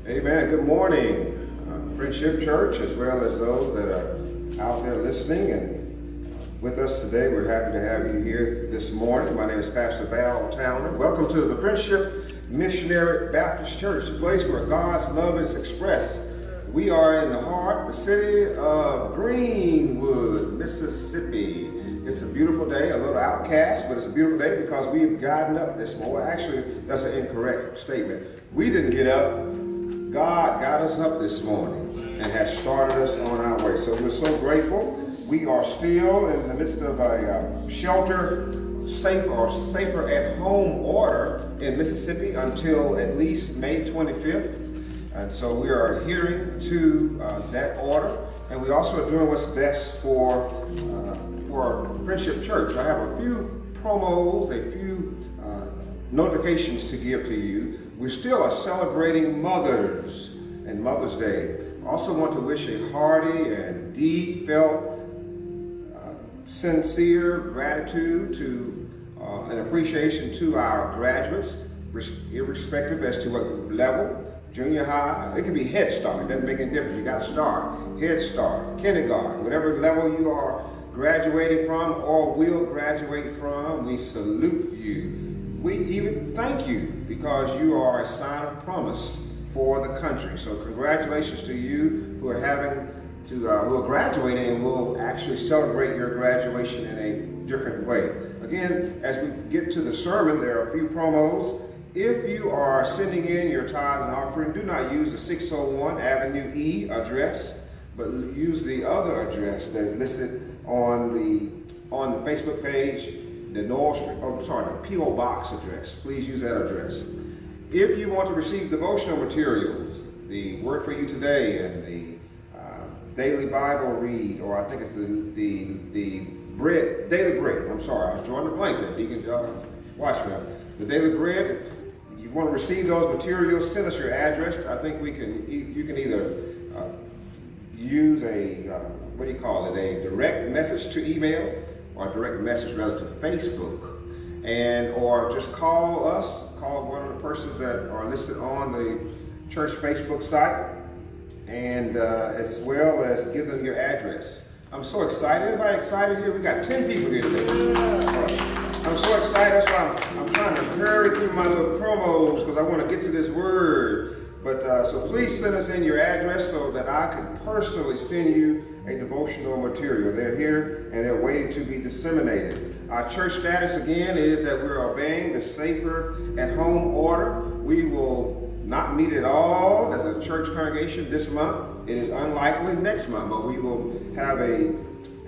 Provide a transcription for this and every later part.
Amen. Good morning, Friendship Church, as well as those that are out there listening and with us today. We're happy to have you here this morning. My name is Pastor Val Towner. Welcome to the Friendship Missionary Baptist Church, a place where God's love is expressed. We are in the heart, the city of Greenwood, Mississippi. It's a beautiful day, a little outcast, but it's a beautiful day because we've gotten up this morning. Actually, that's an incorrect statement. We didn't get up. God got us up this morning and has started us on our way. So we're so grateful. We are still in the midst of a safer at home order in Mississippi until at least May 25th. And so we are adhering to that order. And we also are doing what's best for Friendship Church. I have a few promos, a few notifications to give to you. We still are celebrating Mothers and Mother's Day. I also want to wish a hearty and deep felt sincere gratitude to and appreciation to our graduates, irrespective as to what level, junior high, it can be Head Start, it doesn't make any difference. You got to start, Head Start, kindergarten, whatever level you are graduating from or will graduate from, we salute you. We even thank you because you are a sign of promise for the country. So congratulations to you who are who are graduating and will actually celebrate your graduation in a different way. Again, as we get to the sermon, there are a few promos. If you are sending in your tithe and offering, do not use the 601 Avenue E address, but use the other address that is listed on the Facebook page. The P.O. Box address. Please use that address. If you want to receive devotional materials, the Word for You Today and the Daily Bible Read, or I think it's the Daily Bread. I'm sorry, I was drawing a blank there. Deacon John, watch me. The Daily Bread. If you want to receive those materials, send us your address. I think you can either use a a direct message to email, or a direct message relative to Facebook, or just call one of the persons that are listed on the church Facebook site, and as well as give them your address. I'm so excited. Everybody excited here? We got 10 people here today. I'm so excited. That's why I'm trying to hurry through my little promos because I want to get to this word. But so please send us in your address so that I can personally send you a devotional material. They're here and they're waiting to be disseminated. Our church status again is that we're obeying the safer at home order. We will not meet at all as a church congregation this month. It is unlikely next month, but we will have a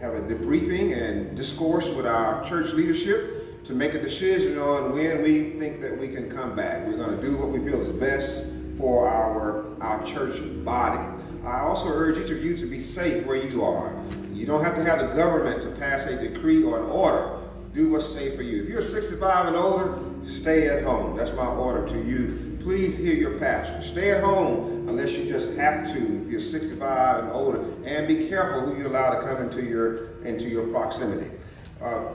debriefing and discourse with our church leadership to make a decision on when we think that we can come back. We're going to do what we feel is best for our church body. I also urge each of you to be safe where you are. You don't have to have the government to pass a decree or an order. Do what's safe for you. If you're 65 and older, stay at home. That's my order to you. Please hear your pastor. Stay at home unless you just have to if you're 65 and older. And be careful who you allow to come into your proximity.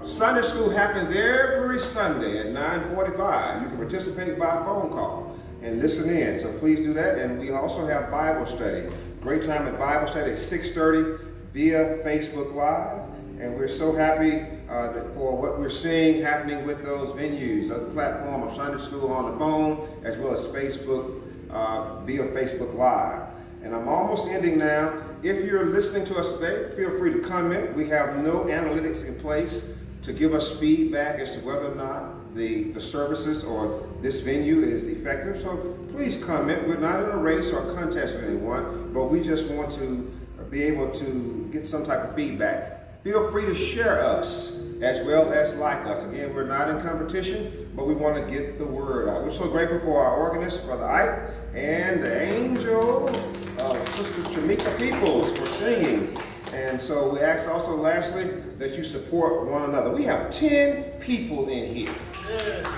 Sunday school happens every Sunday at 9:45. You can participate by phone call and listen in. So please do that. And we also have Bible study. Great time at Bible study at 6:30 via Facebook Live. And we're so happy for what we're seeing happening with those venues, the platform of Sunday school on the phone, as well as Facebook via Facebook Live. And I'm almost ending now. If you're listening to us today, feel free to comment. We have no analytics in place to give us feedback as to whether or not the services or this venue is effective. So please comment. We're not in a race or contest with anyone, but we just want to be able to get some type of feedback. Feel free to share us as well as like us. Again, we're not in competition, but we want to get the word out. We're so grateful for our organist, Brother Ike, and the angel, Sister Shamika Peoples, for singing. And so we ask also lastly that you support one another. We have 10 people in here.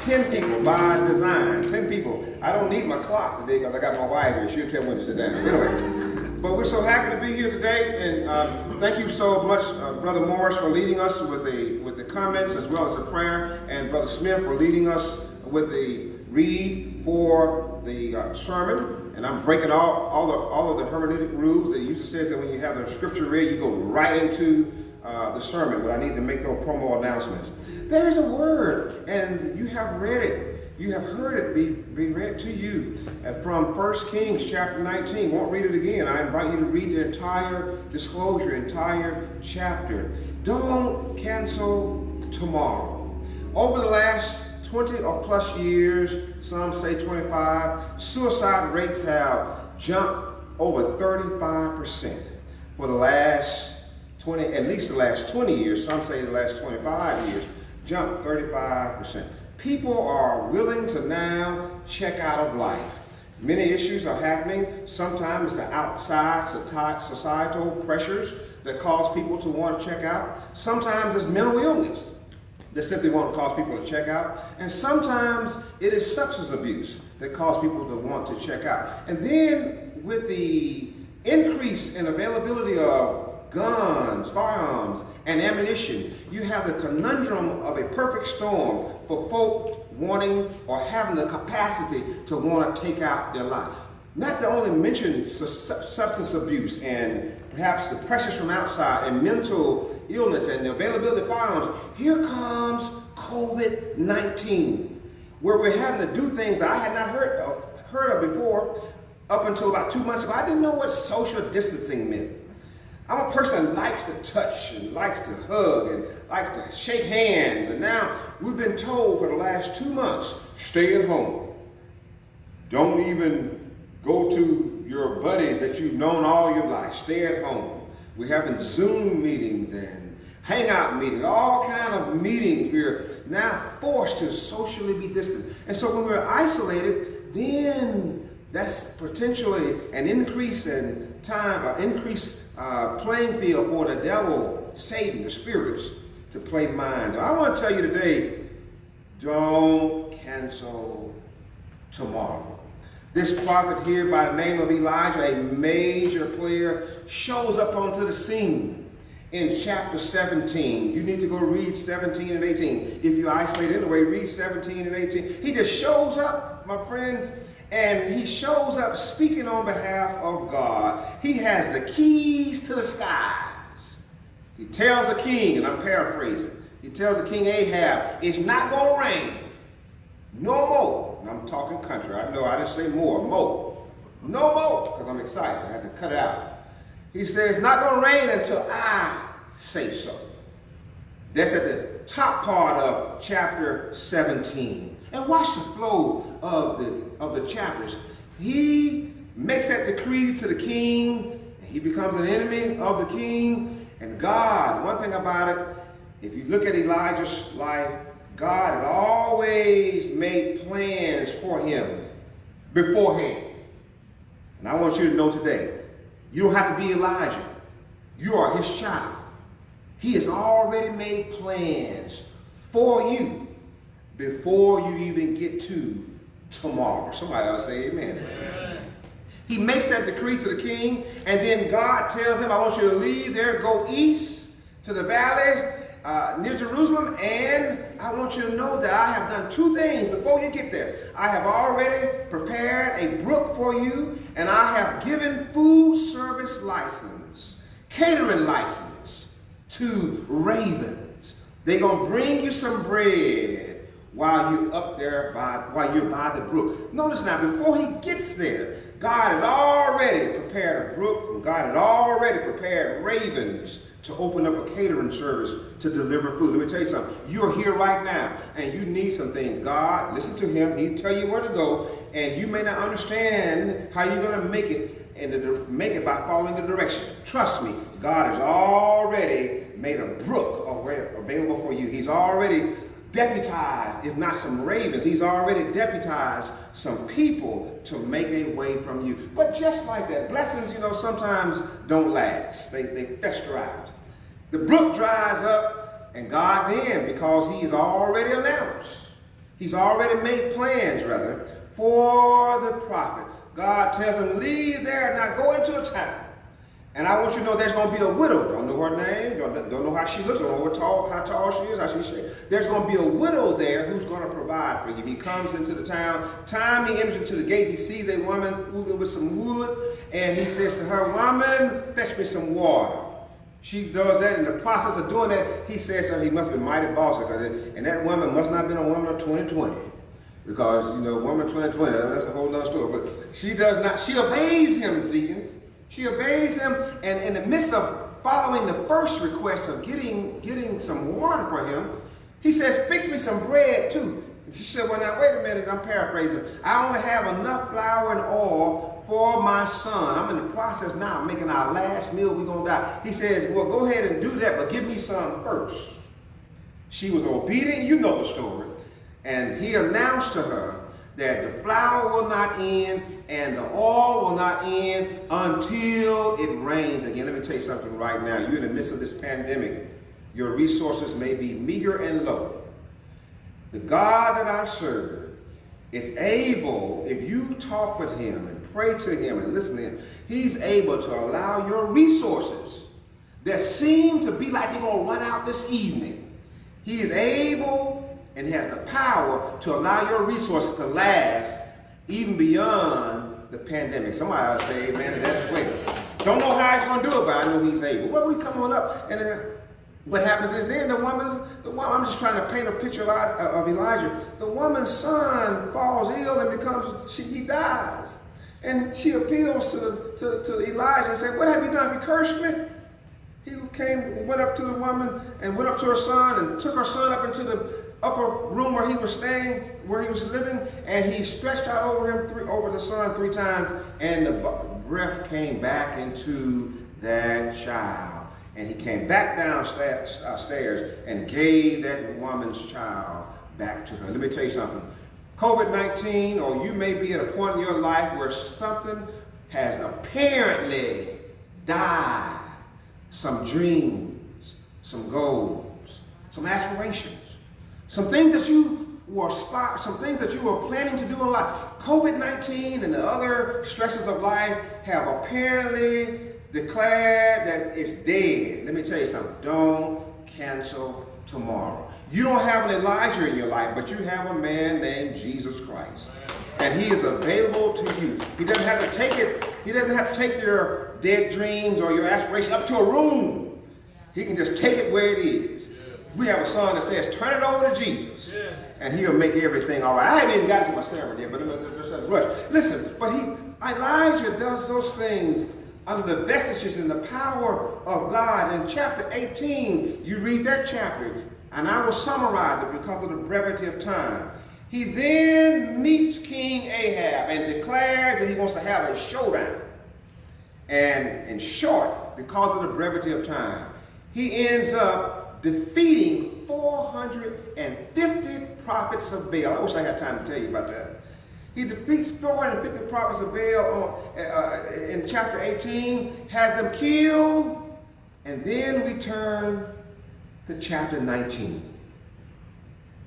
10 people by design. 10 people. I don't need my clock today because I got my wife here. She'll tell me when to sit down. Anyway, but we're so happy to be here today, and thank you so much, Brother Morris, for leading us with the comments as well as the prayer, and Brother Smith for leading us with the read for the sermon, and I'm breaking all of the hermeneutic rules. It usually says that when you have the scripture read, you go right into the sermon, but I need to make no promo announcements. There is a word, and you have read it. You have heard it be read to you from 1 Kings chapter 19. Won't read it again. I invite you to read the entire disclosure, entire chapter. Don't cancel tomorrow. Over the last 20 or plus years, some say 25, suicide rates have jumped over 35% for the last 20, at least the last 20 years. Some say the last 25 years, jumped 35%. People are willing to now check out of life. Many issues are happening. Sometimes it's the outside societal pressures that cause people to want to check out. Sometimes it's mental illness that simply want to cause people to check out. And sometimes it is substance abuse that cause people to want to check out. And then with the increase in availability of guns, firearms, and ammunition, you have the conundrum of a perfect storm for folk wanting or having the capacity to want to take out their life. Not to only mention substance abuse and perhaps the pressures from outside and mental illness and the availability of firearms, here comes COVID-19, where we're having to do things that I had not heard of before up until about 2 months ago. I didn't know what social distancing meant. I'm a person that likes to touch and likes to hug and likes to shake hands. And now we've been told for the last 2 months, stay at home. Don't even go to your buddies that you've known all your life. Stay at home. We're having Zoom meetings and hangout meetings, all kind of meetings. We're now forced to socially be distant. And so when we're isolated, then that's potentially an increase in time, an increased playing field for the devil, Satan, the spirits, to play minds. I want to tell you today, don't cancel tomorrow. This prophet here by the name of Elijah, a major player, shows up onto the scene in chapter 17. You need to go read 17 and 18. If you isolate anyway, read 17 and 18. He just shows up, my friends, and he shows up speaking on behalf of God. He has the keys to the skies. He tells the king, and I'm paraphrasing, he tells the king Ahab, it's not going to rain no more. And I'm talking country. I know I didn't say more. No more, because I'm excited. I had to cut it out. He says, it's not going to rain until I say so. That's at the top part of chapter 17. And watch the flow of the chapters. He makes that decree to the king, and he becomes an enemy of the king. And God, one thing about it, if you look at Elijah's life, God had always made plans for him beforehand. And I want you to know today, you don't have to be Elijah. You are his child. He has already made plans for you before you even get to tomorrow. Somebody ought to say amen. Amen. He makes that decree to the king, and then God tells him, I want you to leave there, go east to the valley near Jerusalem, and I want you to know that I have done two things before you get there. I have already prepared a brook for you, and I have given food service license, catering license to ravens. They're going to bring you some bread while you're up there, while you're by the brook. Notice now, before he gets there, God had already prepared a brook, and God had already prepared ravens to open up a catering service to deliver food. Let me tell you something. You're here right now, and you need some things. God, listen to him. He'll tell you where to go, and you may not understand how you're going to make it, and make it by following the directions. Trust me, God has already made a brook available for you. He's already deputized, if not some ravens, he's already deputized some people to make a way from you. But just like that, blessings, sometimes don't last. They fester out. The brook dries up, and God then, because he's already announced, he's already made plans, rather, for the prophet. God tells him, leave there, now go into a town, And I want you to know there's going to be a widow. Don't know her name, don't know how she looks, don't know how tall she is, how she shapes. There's going to be a widow there who's going to provide for you. He comes into the town. Time he enters into the gate, he sees a woman fooling with some wood, and he says to her, "Woman, fetch me some water." She does that. In the process of doing that, he says to her, he must be mighty bossy, and that woman must not have been a woman of 2020. Because, you know, woman 2020, that's a whole nother story. But she does not, she obeys him, deacons. She obeys him, and in the midst of following the first request of getting some water for him, he says, "Fix me some bread too." And she said, "Well, now, wait a minute, I'm paraphrasing. I only have enough flour and oil for my son. I'm in the process now of making our last meal, we're going to die." He says, "Well, go ahead and do that, but give me some first." She was obedient, you know the story. And he announced to her that the flour will not end and the oil will not end until it rains again. Let me tell you something right now. You're in the midst of this pandemic. Your resources may be meager and low. The God that I serve is able, if you talk with him and pray to him and listen to him, he's able to allow your resources that seem to be like they're going to run out this evening. He is able and has the power to allow your resources to last even beyond the pandemic. Somebody ought to say amen to that as well. Don't know how he's going to do it, but I know he's able. Well, we come on up, and what happens is then the woman, I'm just trying to paint a picture of Elijah. The woman's son falls ill and he dies. And she appeals to Elijah and said, "What have you done? Have you cursed me?" He went up to the woman and went up to her son and took her son up into the upper room where he was staying, where he was living, and he stretched out over the son 3 times, and the breath came back into that child. And he came back downstairs and gave that woman's child back to her. Let me tell you something. COVID-19, or you may be at a point in your life where something has apparently died. Some dreams, some goals, some aspirations. Some things that you were planning to do in life. COVID-19 and the other stresses of life have apparently declared that it's dead. Let me tell you something. Don't cancel tomorrow. You don't have an Elijah in your life, but you have a man named Jesus Christ. And he is available to you. He doesn't have to take it. He doesn't have to take your dead dreams or your aspirations up to a room. He can just take it where it is. We have a song that says, "Turn it over to Jesus, and he'll make everything all right." I haven't even gotten to my sermon yet, but listen, but Elijah does those things under the vestiges and the power of God. In chapter 18, you read that chapter, and I will summarize it because of the brevity of time. He then meets King Ahab and declares that he wants to have a showdown. And in short, because of the brevity of time, he ends up defeating 450 prophets of Baal. I wish I had time to tell you about that. He defeats 450 prophets of Baal in chapter 18, has them killed, and then we turn to chapter 19.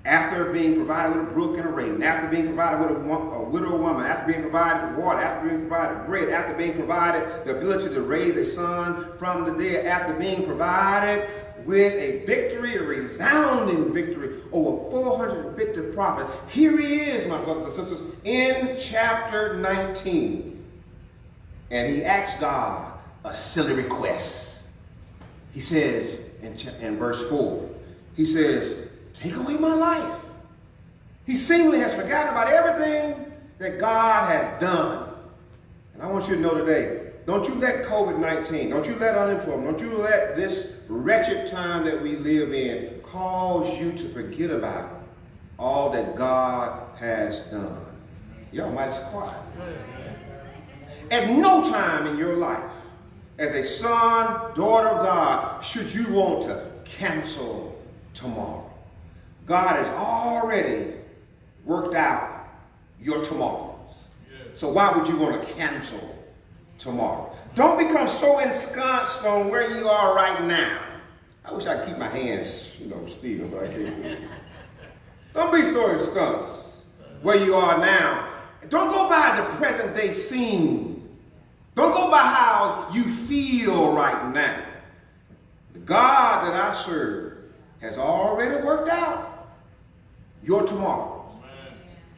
After being provided with a brook and a raven, after being provided with a widow woman, after being provided with water, after being provided bread, after being provided the ability to raise a son from the dead, after being provided with a victory, a resounding victory over 450 prophets. Here he is, my brothers and sisters, in chapter 19. And he asks God a silly request. He says in verse 4, he says, "Take away my life." He seemingly has forgotten about everything that God has done. And I want you to know today, don't you let COVID-19, don't you let unemployment, don't you let this wretched time that we live in cause you to forget about all that God has done. Y'all might just quiet. At no time in your life, as a son, daughter of God, should you want to cancel tomorrow. God has already worked out your tomorrows. So why would you want to cancel tomorrow? Don't become so ensconced on where you are right now. I wish I could keep my hands, still, but I can't. Don't be so ensconced where you are now. Don't go by the present day scene Don't go by how you feel right now. The God that I serve has already worked out your tomorrow.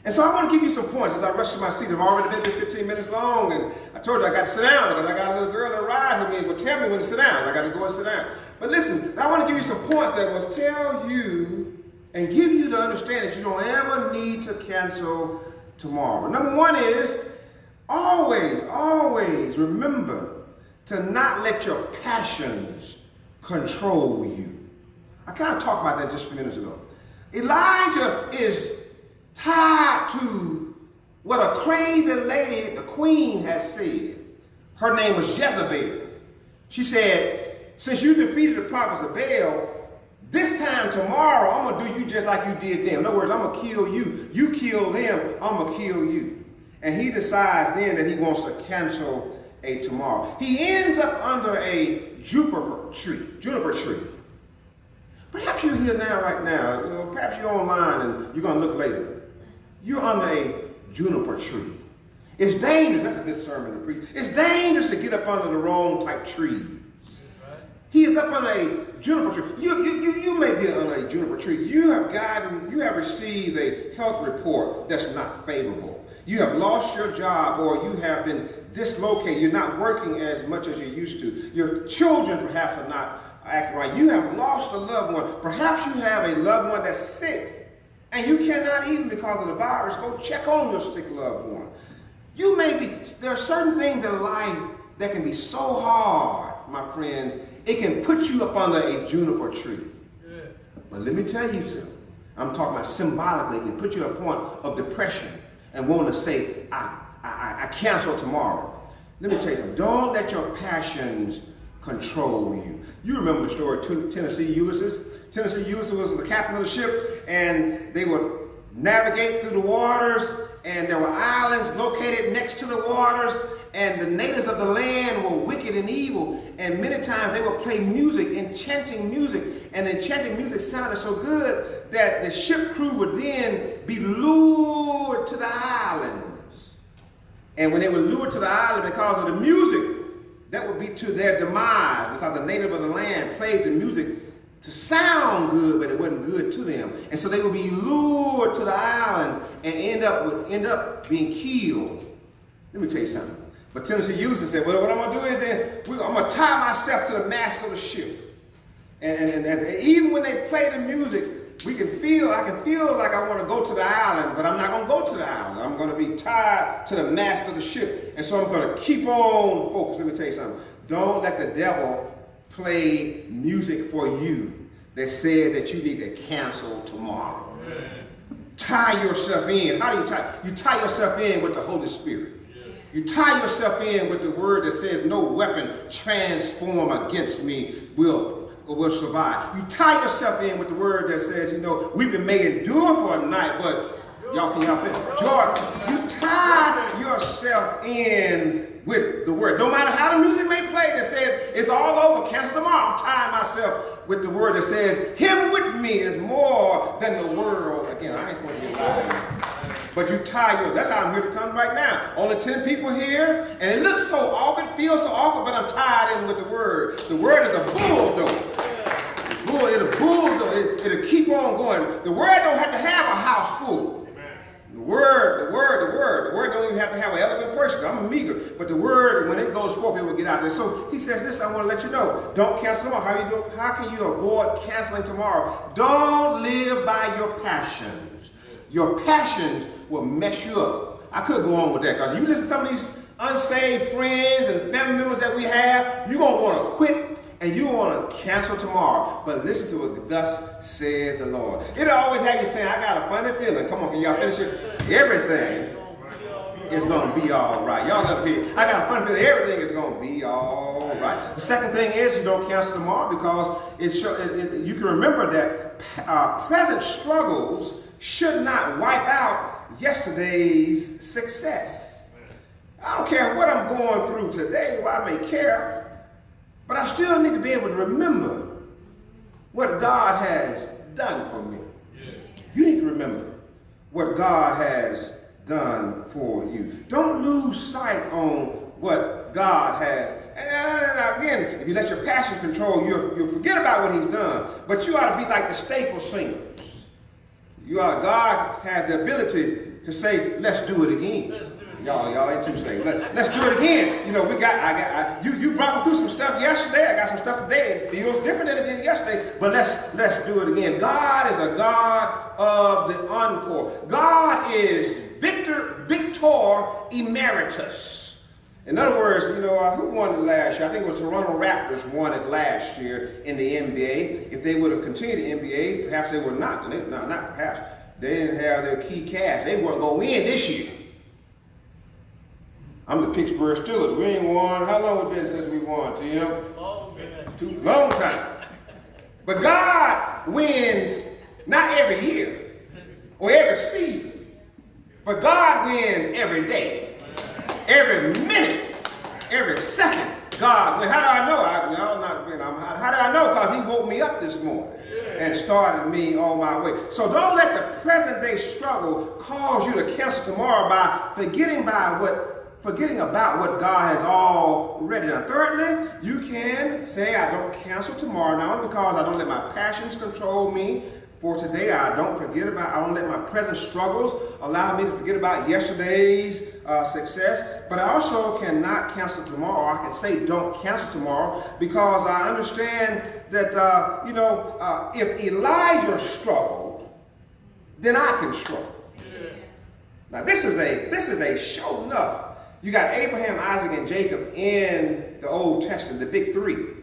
And so I want to give you some points as I rush to my seat. I've already been 15 minutes long, and I told you I got to sit down because I got a little girl that rides with me and will tell me when to sit down. I got to go and sit down. But listen, I want to give you some points that will tell you and give you to understand that you don't ever need to cancel tomorrow. Number one is always remember to not let your passions control you. I kind of talked about that just a few minutes ago. Elijah is tied to what a crazy lady, the queen, has said. Her name was Jezebel. She said, since you defeated the prophets of Baal, this time tomorrow, I'm going to do you just like you did them. In other words, I'm going to kill you. You kill them, I'm going to kill you. And he decides then that he wants to cancel a tomorrow. He ends up under a juniper tree. Perhaps you're here now, right now. You know, perhaps you're online and you're going to look later. You're under a juniper tree. It's dangerous. That's a good sermon to preach. It's dangerous to get up under the wrong type trees. He is up under a juniper tree. You may be under a juniper tree. You have received a health report that's not favorable. You have lost your job, or you have been dislocated. You're not working as much as you used to. Your children perhaps are not acting right. You have lost a loved one. Perhaps you have a loved one that's sick, and you cannot even, because of the virus, go check on your sick loved one. There are certain things in life that can be so hard, my friends, it can put you up under a juniper tree. Yeah. But let me tell you something. I'm talking about symbolically. It can put you at a point of depression and wanting to say, I cancel tomorrow. Let me tell you something. Don't let your passions control you. You remember the story of Tennessee Ulysses. Tennessee Ulysses was the captain of the ship, and they would navigate through the waters, and there were islands located next to the waters, and the natives of the land were wicked and evil, and many times they would play music, enchanting music, and the enchanting music sounded so good that the ship crew would then be lured to the islands. And when they were lured to the island because of the music, that would be to their demise, because the native of the land played the music to sound good, but it wasn't good to them. And so they would be lured to the islands and end up being killed. Let me tell you something. But Tennessee Ulysses said, well, what I'm going to do is I'm going to tie myself to the mast of the ship. And even when they play the music, I can feel like I want to go to the island, but I'm not going to go to the island. I'm going to be tied to the mast of the ship. And so I'm going to keep on focused. Let me tell you something. Don't let the devil play music for you that said that you need to cancel tomorrow. Amen. Tie yourself in. How do you tie? You tie yourself in with the Holy Spirit. You tie yourself in with the word that says no weapon transformed against me will survive. You tie yourself in with the word that says, we've been made endure for a night, but y'all finish? Joy. You tie yourself in with the word. No matter how the music may play that says it's all over, cancel tomorrow, I'm tying myself with the word that says him with me is more than the world. Again, I ain't supposed to get lying. But you tie yours. That's how I'm here to come right now. Only 10 people here, and it looks so awkward, feels so awkward, but I'm tied in with the word. The word is a bulldozer. It'll keep on going. The word don't have to have a house full. The word don't even have to have an elegant person. I'm meager. But the word, when it goes forth, it will get out there. So he says this, I want to let you know. Don't cancel tomorrow. How can you avoid canceling tomorrow? Don't live by your passions. Your passions will mess you up. I could go on with that, because you listen to some of these unsaved friends and family members that we have, you're going to want to quit and you want to cancel tomorrow. But listen to what thus says the Lord. It'll always have you saying, I got a funny feeling. Come on, can y'all finish it? Everything is going to be all right. Y'all up here, I got a funny feeling everything is going to be all right. The second thing is you don't cancel tomorrow because you can remember that present struggles should not wipe out yesterday's success. I don't care what I'm going through today, well, I may care, but I still need to be able to remember what God has done for me. Yes. You need to remember what God has done for you. Don't lose sight on what God has. And again, if you let your passion control, you'll forget about what he's done. But you ought to be like the staple singers. God has the ability to say, let's do it again. Y'all ain't too saying. Let's do it again. You know, you brought me through some stuff yesterday. I got some stuff today. It feels different than it did yesterday, but let's do it again. God is a God of the encore. God is Victor Emeritus. In other words, you know, who won it last year? I think it was Toronto Raptors won it last year in the NBA. If they would have continued the NBA, perhaps they would not. No, not perhaps. They didn't have their key cast. They weren't going to win this year. I'm the Pittsburgh Steelers. We ain't won. How long has it been since we won, Tim? Long time. But God wins not every year or every season, but God wins every day, every minute, every second. God wins. How do I know? How do I know? Because he woke me up this morning and started me on my way. So don't let the present day struggle cause you to cancel tomorrow by forgetting about what God has already done. Thirdly, you can say, I don't cancel tomorrow now because I don't let my passions control me. For today, I don't let my present struggles allow me to forget about yesterday's success. But I also cannot cancel tomorrow. I can say don't cancel tomorrow because I understand that, if Elijah struggled, then I can struggle. Yeah. Now, this is a show enough. You got Abraham, Isaac, and Jacob in the Old Testament, the big three.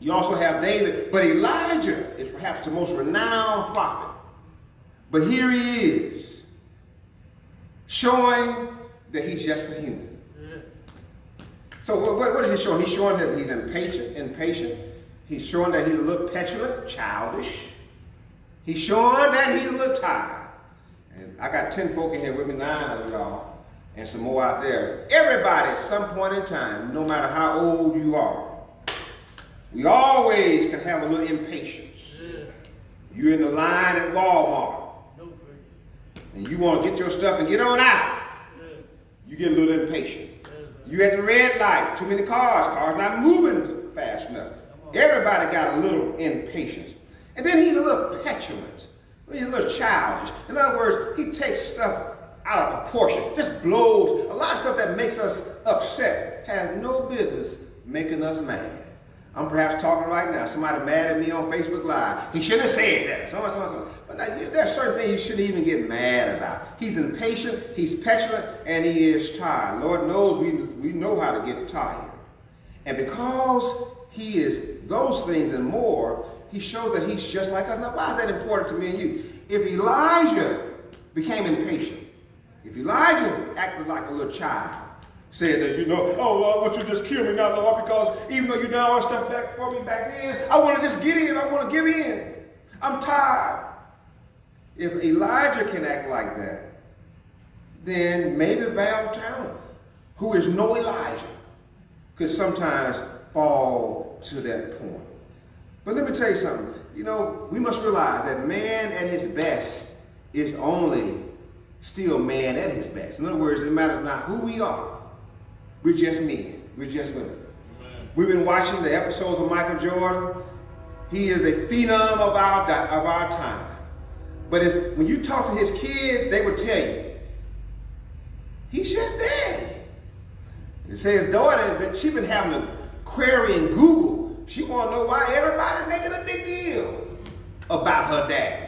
You also have David, but Elijah is perhaps the most renowned prophet. But here he is, showing that he's just a human. So what is he showing? He's showing that he's impatient. He's showing that he's a little petulant, childish. He's showing that he's a little tired. And I got 10 folk in here with me, 9 of y'all. And some more out there. Everybody at some point in time, no matter how old you are, we always can have a little impatience. Yeah. You're in the line at Walmart. And you want to get your stuff and get on out. Yeah. You get a little impatient. Yeah. You at the red light, too many cars not moving fast enough. Everybody got a little impatience. And then he's a little petulant. He's a little childish. In other words, he takes stuff out of proportion, just blows. A lot of stuff that makes us upset has no business making us mad. I'm perhaps talking right now. Somebody mad at me on Facebook Live. He shouldn't have said that. So. But there's certain things you shouldn't even get mad about. He's impatient, he's petulant, and he is tired. Lord knows we know how to get tired. And because he is those things and more, he shows that he's just like us. Now, why is that important to me and you? If Elijah became impatient, if Elijah acted like a little child, said that, oh Lord, won't you just kill me now, Lord, because even though you done all that stuff back for me back then, I want to just get in, I want to give in. I'm tired. If Elijah can act like that, then maybe Val Tower, who is no Elijah, could sometimes fall to that point. But let me tell you something. We must realize that man at his best is only still man at his best. In other words, it matters not who we are. We're just men. We're just women. Amen. We've been watching the episodes of Michael Jordan. He is a phenom of our time. But when you talk to his kids, they will tell you, he's just dead. They say his daughter, she's been having a query in Google. She want to know why everybody's making a big deal about her dad.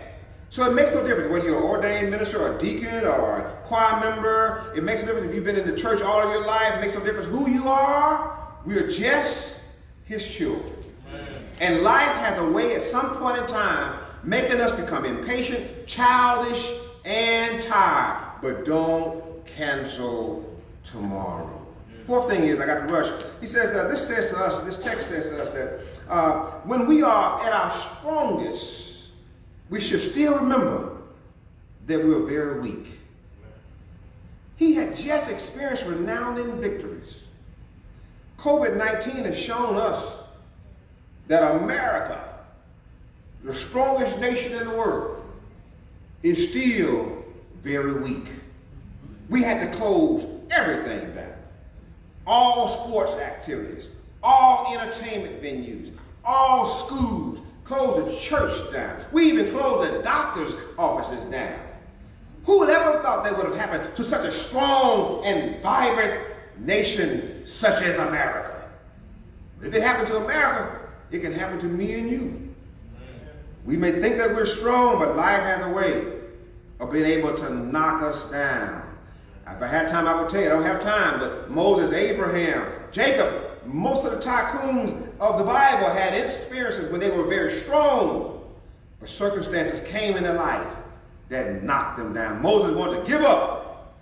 So it makes no difference whether you're an ordained minister or a deacon or a choir member. It makes no difference if you've been in the church all of your life. It makes no difference who you are. We are just his children. Amen. And life has a way at some point in time making us become impatient, childish, and tired. But don't cancel tomorrow. Fourth thing is, I got to rush. He says, this text says to us that when we are at our strongest, we should still remember that we were very weak. He had just experienced renowned victories. COVID-19 has shown us that America, the strongest nation in the world, is still very weak. we had to close everything down. All sports activities, all entertainment venues, all schools, closed the church down. We even closed the doctor's offices down. Who would ever thought that would have happened to such a strong and vibrant nation such as America? But if it happened to America, it can happen to me and you. We may think that we're strong, but life has a way of being able to knock us down. If I had time, I would tell you. I don't have time, but Moses, Abraham, Jacob, most of the tycoons of the Bible had experiences when they were very strong, but circumstances came in their life that knocked them down. Moses wanted to give up.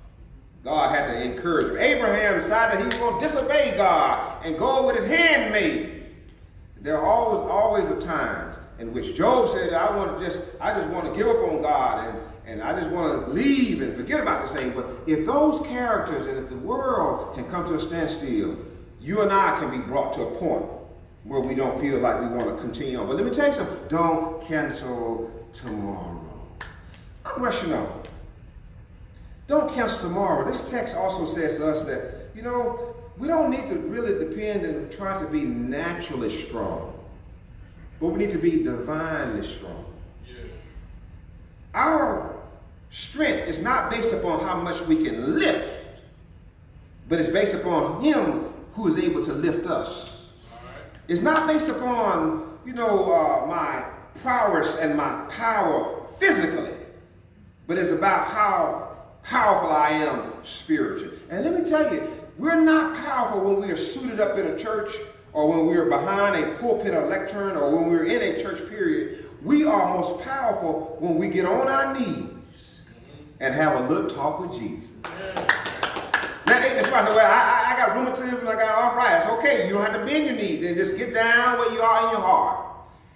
God had to encourage him. Abraham decided he was going to disobey God and go with his handmaid. There are always times in which Job said, I just want to give up on God and I just want to leave and forget about this thing. But if those characters and if the world can come to a standstill, you and I can be brought to a point where we don't feel like we want to continue on. But let me tell you something. Don't cancel tomorrow. I'm rushing on. Don't cancel tomorrow. This text also says to us that, we don't need to really depend and try to be naturally strong, but we need to be divinely strong. Yes. Our strength is not based upon how much we can lift, but it's based upon Him who is able to lift us. Right. It's not based upon, my prowess and my power physically, but it's about how powerful I am spiritually. And let me tell you, we're not powerful when we are suited up in a church or when we're behind a pulpit or lectern or when we're in a church period. We are most powerful when we get on our knees and have a little talk with Jesus. Now, that's why I said, well, I got rheumatism, I got arthritis. Okay, you don't have to bend your knees. Then just get down where you are in your heart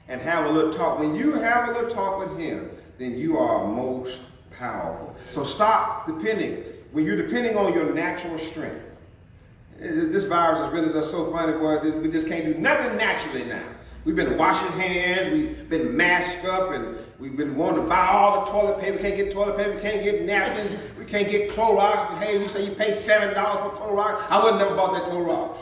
and have a little talk. When you have a little talk with Him, then you are most powerful. So stop depending. When you're depending on your natural strength, this virus has been just so funny, boy. We just can't do nothing naturally now. We've been washing hands, we've been masked up, and we've been wanting to buy all the toilet paper. We can't get toilet paper, we can't get napkins, we can't get Clorox. Hey, you say you pay $7 for Clorox. I would never bought that Clorox.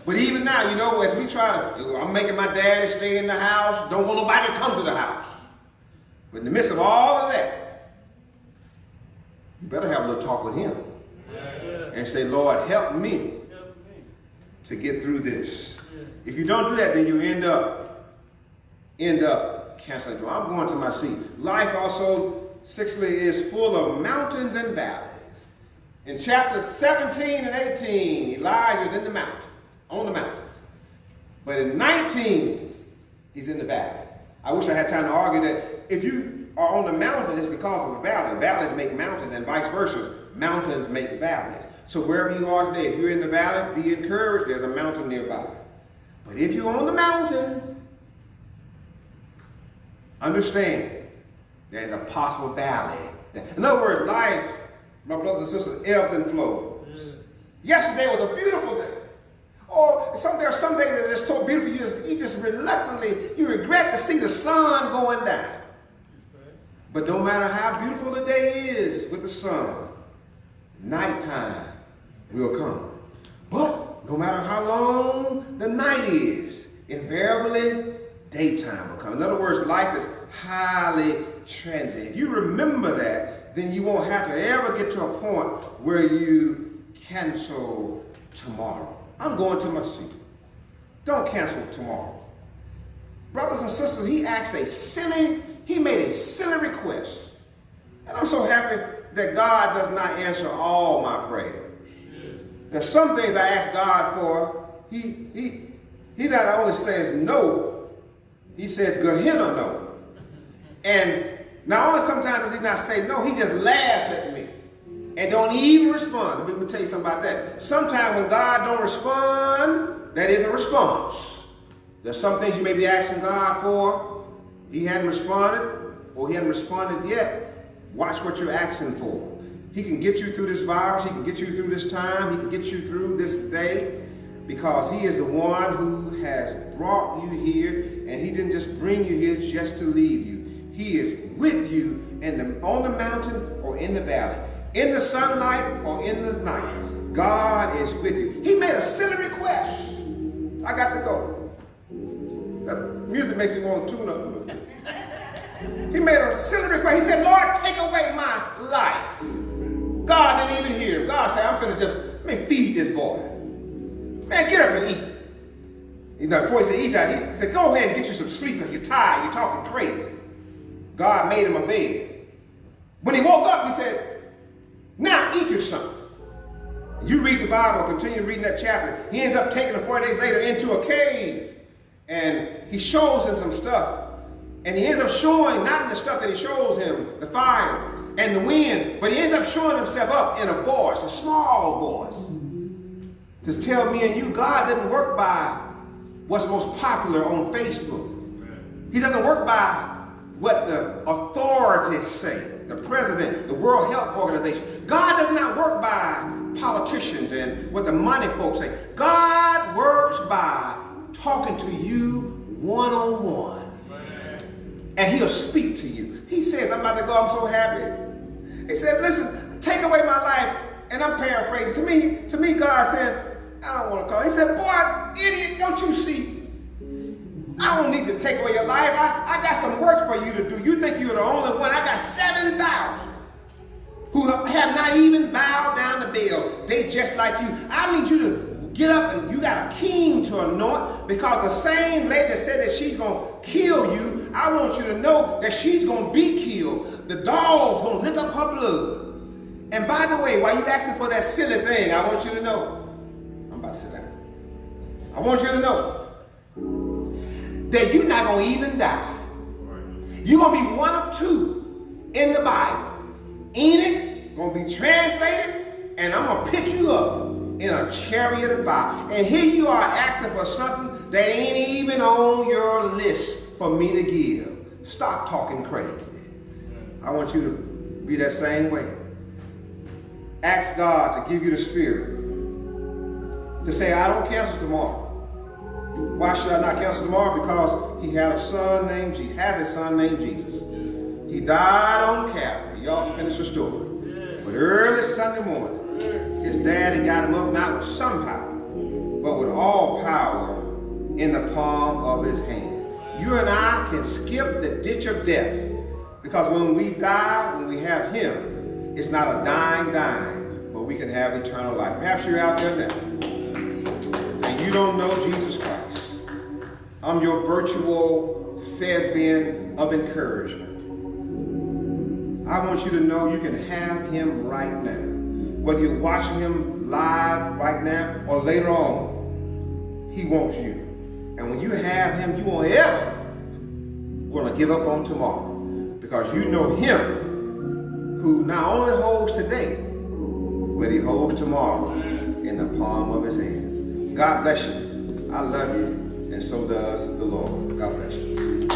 But even now, as we try to, I'm making my daddy stay in the house, don't want nobody to come to the house. But in the midst of all of that, you better have a little talk with Him. And say, Lord, help me to get through this. If you don't do that, then you end up canceling. I'm going to my seat. Life also, sixthly, is full of mountains and valleys. In chapter 17 and 18, Elijah is in the mountain, on the mountains. But in 19, he's in the valley. I wish I had time to argue that if you are on the mountain, it's because of a valley. Valleys make mountains and vice versa. Mountains make valleys. So wherever you are today, if you're in the valley, be encouraged. There's a mountain nearby. But if you're on the mountain, understand there's a possible valley. In other words, life, my brothers and sisters, ebbs and flows. Yesterday was a beautiful day. Or there are some days that are just so beautiful, you just reluctantly, you regret to see the sun going down. But no matter how beautiful the day is with the sun, nighttime will come. But no matter how long the night is, invariably daytime will come. In other words, life is highly transient. If you remember that, then you won't have to ever get to a point where you cancel tomorrow. I'm going to my seat. Don't cancel tomorrow. Brothers and sisters, he made a silly request. And I'm so happy that God does not answer all my prayers. There's some things I ask God for, he not only says no, he says Gehenna no. And not only sometimes does he not say no, he just laughs at me and don't even respond. Let me tell you something about that. Sometimes when God don't respond, that is a response. There's some things you may be asking God for, He hadn't responded, or He hadn't responded yet. Watch what you're asking for. He can get you through this virus. He can get you through this time. He can get you through this day because He is the one who has brought you here, and He didn't just bring you here just to leave you. He is with you on the mountain or in the valley. in the sunlight or in the night, God is with you. He made a silly request. I got to go. That music makes me want to tune up a little bit. He made a silly request. He said, Lord, take away my life. God didn't even hear him. God said, I'm going to just, let me feed this boy. Man, get up and eat. You know, before he said, eat, he said, go ahead and get you some sleep because you're tired. You're talking crazy. God made him a bed. When he woke up, he said, now eat your son. You read the Bible, continue reading that chapter. He ends up taking him 4 days later into a cave. And he shows him some stuff. And he ends up showing, not in the stuff that he shows him, the fire and the wind, but he ends up showing himself up in a voice, a small voice. To tell me and you, God doesn't work by what's most popular on Facebook. He doesn't work by what the authorities say, the president, the World Health Organization. God does not work by politicians and what the money folks say. God works by talking to you one-on-one. And he'll speak to you. He says, I'm about to go, I'm so happy. He said, listen, take away my life. And I'm paraphrasing. To me, God said, I don't want to call. He said, boy, idiot, don't you see? I don't need to take away your life. I got some work for you to do. You think you're the only one. I got 7,000 who have not even bowed down the bell. They just like you. I need you to get up, and you got a king to anoint, because the same lady that said that she's going to kill you, I want you to know that she's going to be killed. The dog's going to lick up her blood. And by the way, while you're asking for that silly thing, I want you to know, I'm about to sit down. I want you to know that you're not going to even die. You're going to be one of two in the Bible. Enoch, going to be translated, and I'm going to pick you up in a chariot of fire. And here you are asking for something that ain't even on your list for me to give. Stop talking crazy. I want you to be that same way. Ask God to give you the spirit to say, I don't cancel tomorrow. Why should I not cancel tomorrow? Because he had a son named Jesus. Has a son named Jesus. He died on Calvary. Y'all finish the story. But early Sunday morning, his daddy got him up, not with some power, but with all power in the palm of his hand. You and I can skip the ditch of death, because when we die, when we have him, it's not a dying, but we can have eternal life. Perhaps you're out there now, and you don't know Jesus Christ. I'm your virtual thespian of encouragement. I want you to know you can have him right now. Whether you're watching him live right now or later on, he wants you. And when you have him, you won't ever want to give up on tomorrow, because you know him who not only holds today, but he holds tomorrow in the palm of his hand. God bless you. I love you, and so does the Lord. God bless you.